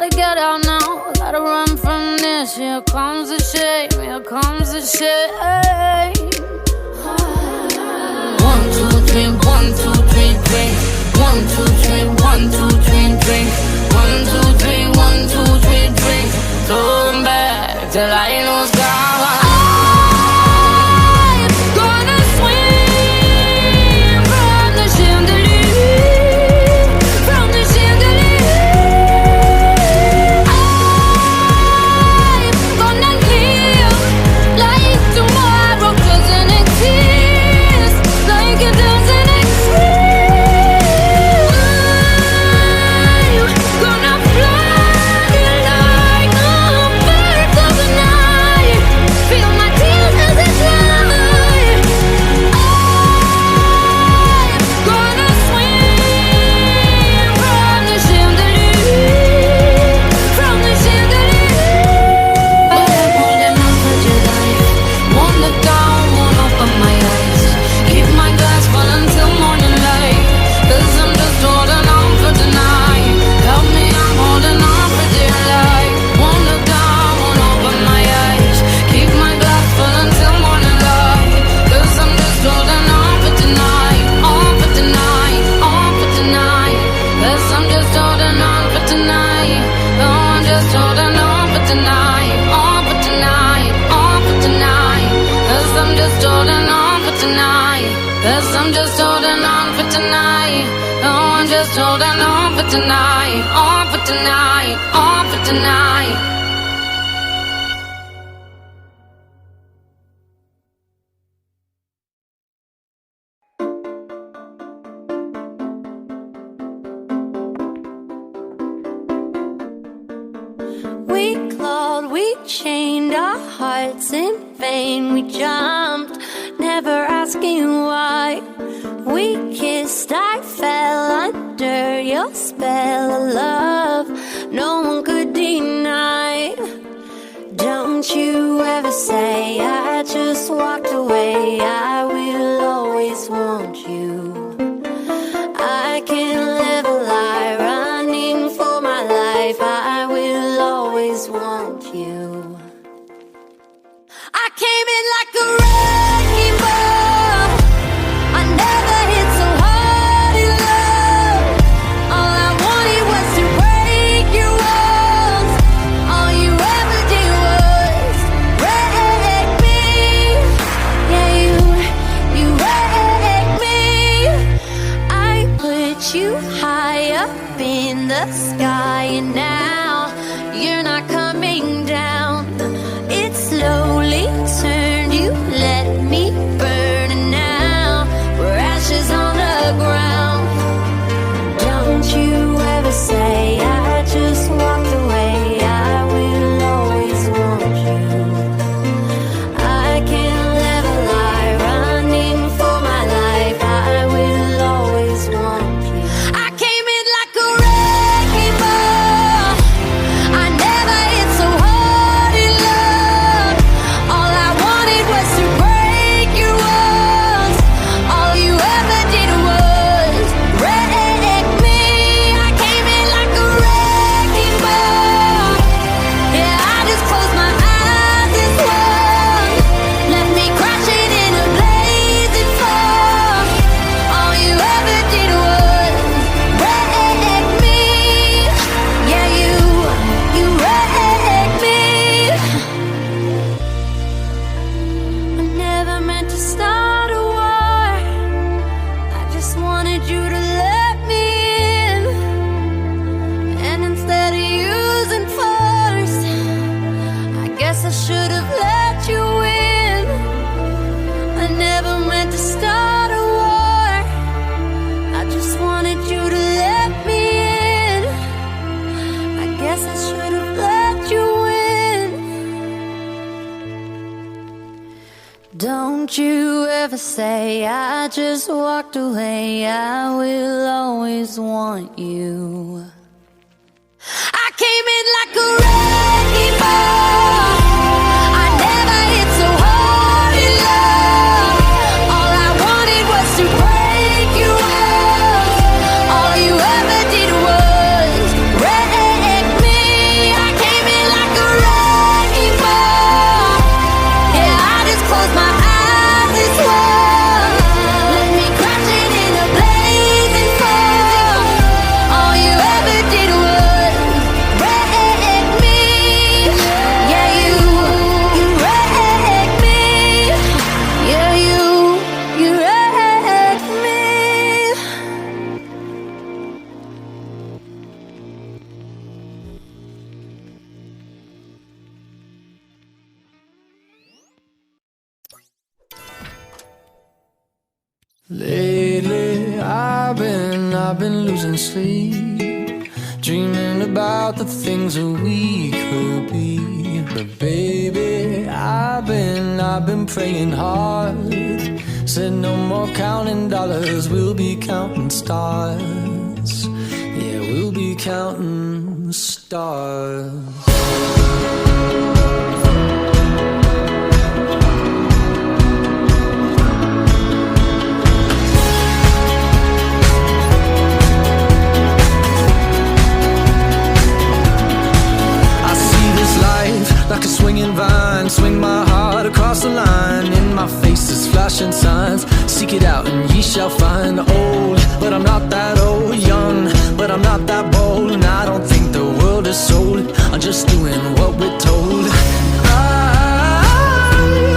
Gotta get out now, gotta run from this. Here comes the shame, here comes the shame. 1, 2, 3, 1, 2, 3, drink. 1, 2, 3, 1, 2, 3, drink. 1, 2, 3, 1, 2, 3, drink. Turn back till I lose God. I'm gonna swim from the chandelier, from the chandelier. I'm gonna live like tomorrow doesn't exist, like it doesn't exist. I'm gonna fly like a bird of the night, feel my tears as they fly. I'm gonna swim from the chandelier, from the chandelier. But I'm holding on for dear life. Won't look down, won't open my eyes. Keep my glass full until morning light. 'Cause I'm just holding on for tonight. Help me, I'm holding on for dear life. Won't look down, won't open my eyes. Keep my glass full until morning light. 'Cause I'm just holding on for tonight. On for tonight, on for tonight. 'Cause I'm just holding on for tonight. Oh, I'm just holding on for tonight. On for tonight, on for tonight. 'Cause I'm just holding on for tonight. 'Cause I'm just holding on for tonight. Oh, I'm just holding on for tonight. On for tonight, on for tonight. We clawed, we chained our hearts in vain. We jumped, never asking why. We kissed, I fell under your spell of love. No one could deny. Don't you ever say I just walked away. I will always want you. I can't live a lie, running for my life. I will always want you. I came in like a wrecking ball. I never hit so hard in love. All I wanted was to break your walls. All you ever did was wreck me. Yeah, you wrecked me. I put you high up in the sky, and now you're not coming down. It slowly turned, you let me burn, and now we're ashes on the ground. Don't you ever say I just walked away. I will always want you. I can't live a lie, running for my life. I will always want you. I came in like a wrecking ball. I never hit so hard in love. All I wanted was to break your walls. All you ever did was wreck me. I came in like a wrecking ball. Yeah, I just closed my eyes and swung. Let me crash it in a blazing fall. All you ever did was wreck me. Yeah, you wrecked me. I never meant to start a war. I just wanted you to let me in. And instead of using force, I guess I should have let you in. I never meant to start a war. I just wanted you to let me in. I guess I should have let you in. Don't you ever say I just walked away. I will always want you. I came in like a wrecking ball. I never hit so hard in love. All I wanted was to break your walls. All you ever did was wreck me. Lately, I've been losing sleep, dreaming about the things that we could be. But baby, I've been praying hard. Said no more counting dollars, we'll be counting stars. Yeah, we'll be counting stars. Like a swinging vine, swing my heart across the line. In my face is flashing signs. Seek it out and ye shall find. Old, but I'm not that old. Young, but I'm not that bold. And I don't think the world is sold. I'm just doing what we're told. I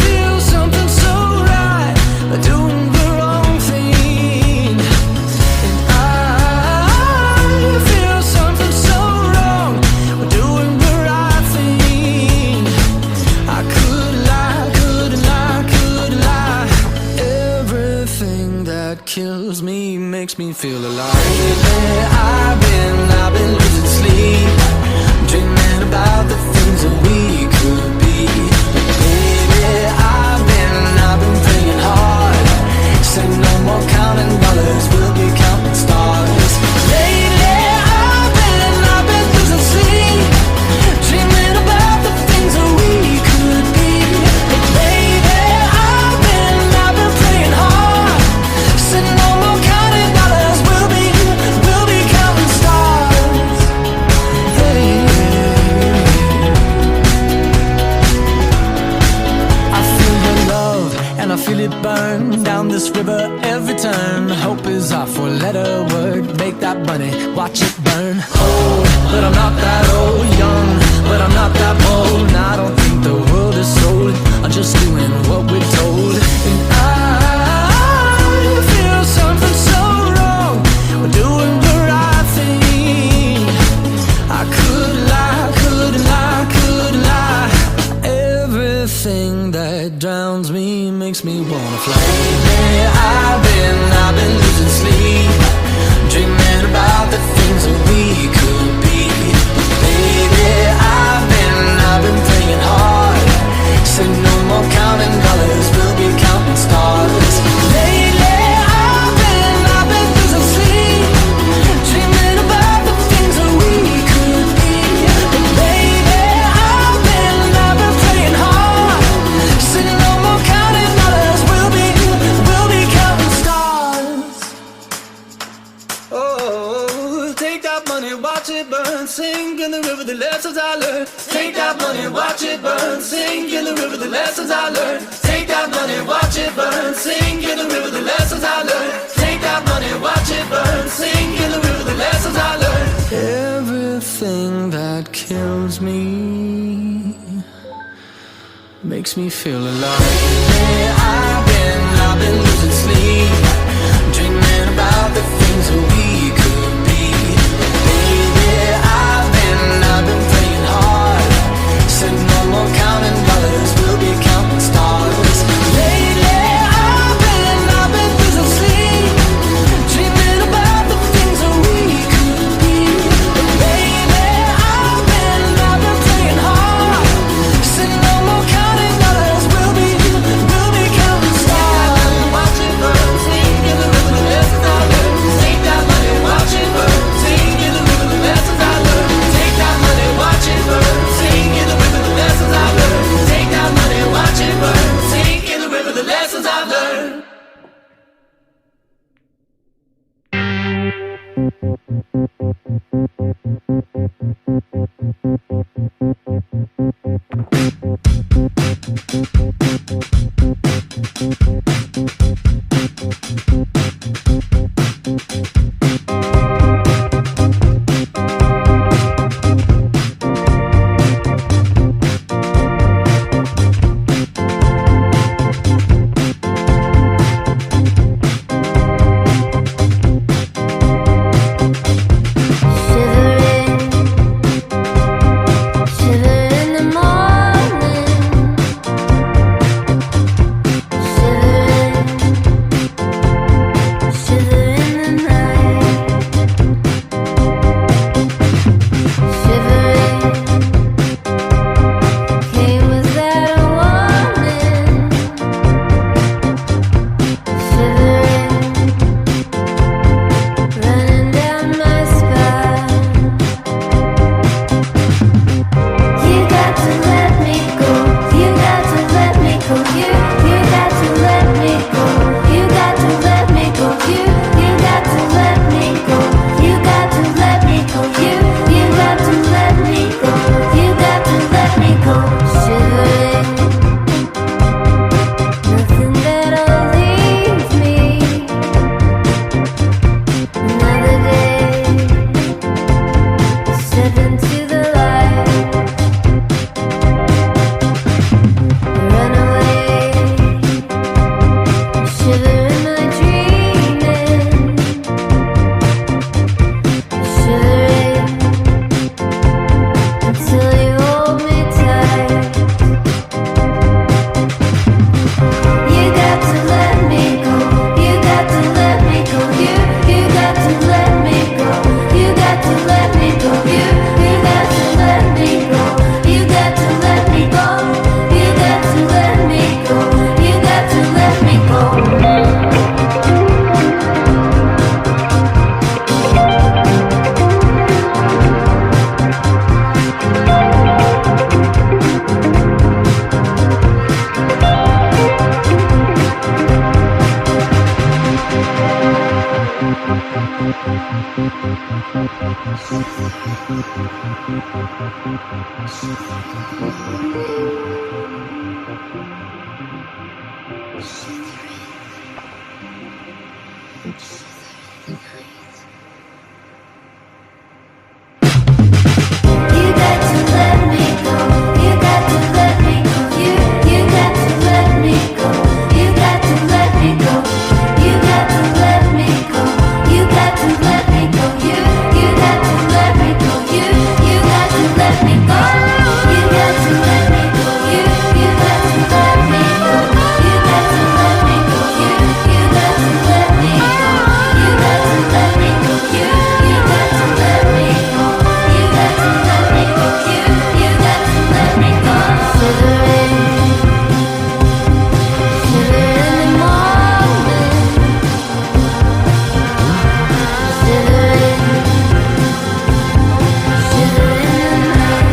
feel something so right, doing the wrong thing. And I feel something so wrong, doing the right thing. I couldn't lie. Everything that kills me makes me feel alive. Lately, I've been losing sleep, dreaming about the things that we could be. Baby, I've been praying hard. Said no more counting dollars, we'll be counting stars. Lately, I've been losing sleep, dreaming about the things that we could be. Baby, I've been praying hard. Said no more counting dollars, we'll be counting stars. Hey. I feel your love and I feel it burn down this river every turn. Hope is our four-letter word. Make that money, watch it burn. Old, but I'm not that old. Young, but I'm not that bold. And I don't think the world is sold. I'm just doing what we're told. And I feel something so wrong, we're doing the right thing. I couldn't lie. Everything that drowns me makes me wanna fly. Lately, I've been losing sleep, dreaming about the things that we could be. Baby, I've been praying hard. Said no more counting dollars, we'll be counting stars. Lately, I've been losing sleep, dreaming about the things that we could be. Baby, I've been praying hard. Said no more counting dollars, we'll be counting stars. Oh, take that money, watch it burn, sink in the river, the lessons I learned. Take that money, watch it burn, sink in the river, the lessons I learned. Take that money, watch it burn, sink in the river, the lessons I learned. Take that money, watch it burn, sink in the river, the lessons I learned. Everything that kills me makes me feel alive. Yeah, I've been losing sleep, dreaming about the things that we could be. Baby, I've been praying hard. Said no more counting dollars, we'll be counting stars. Lately, I've been losing sleep, dreaming about the things that we could be. Baby, I've been praying hard. Said no more counting dollars, we'll be counting stars. Watch it burn, sink in the river, the lessons I learned. Take that You got to let me go. You got to let me go. You got to let me go. You got to let me go. You got to let me go. You got to let me go. You got to let me go. You got to let me go. You got to let me go. You got to let me go. You got to let me go. You got to let me go. You got to let me go. You got to let me go. You got to let me go. You got to let me go. Shivering in the morning. Shivering in the night.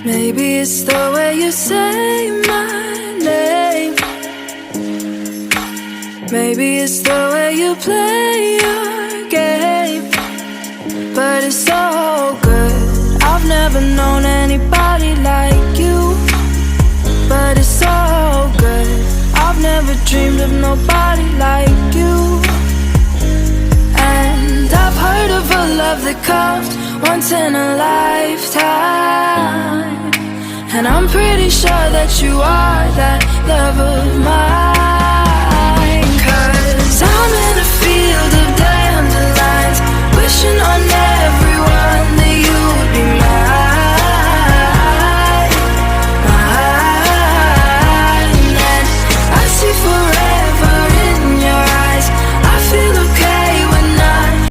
Maybe it's the way you say my name. Maybe it's the way you play your game. But it's so good. I've never known anybody like you. But it's so good. I've never dreamed of nobody like you. And I've heard of a love that comes once in a lifetime. And I'm pretty sure that you are that love of mine. 'Cause I'm in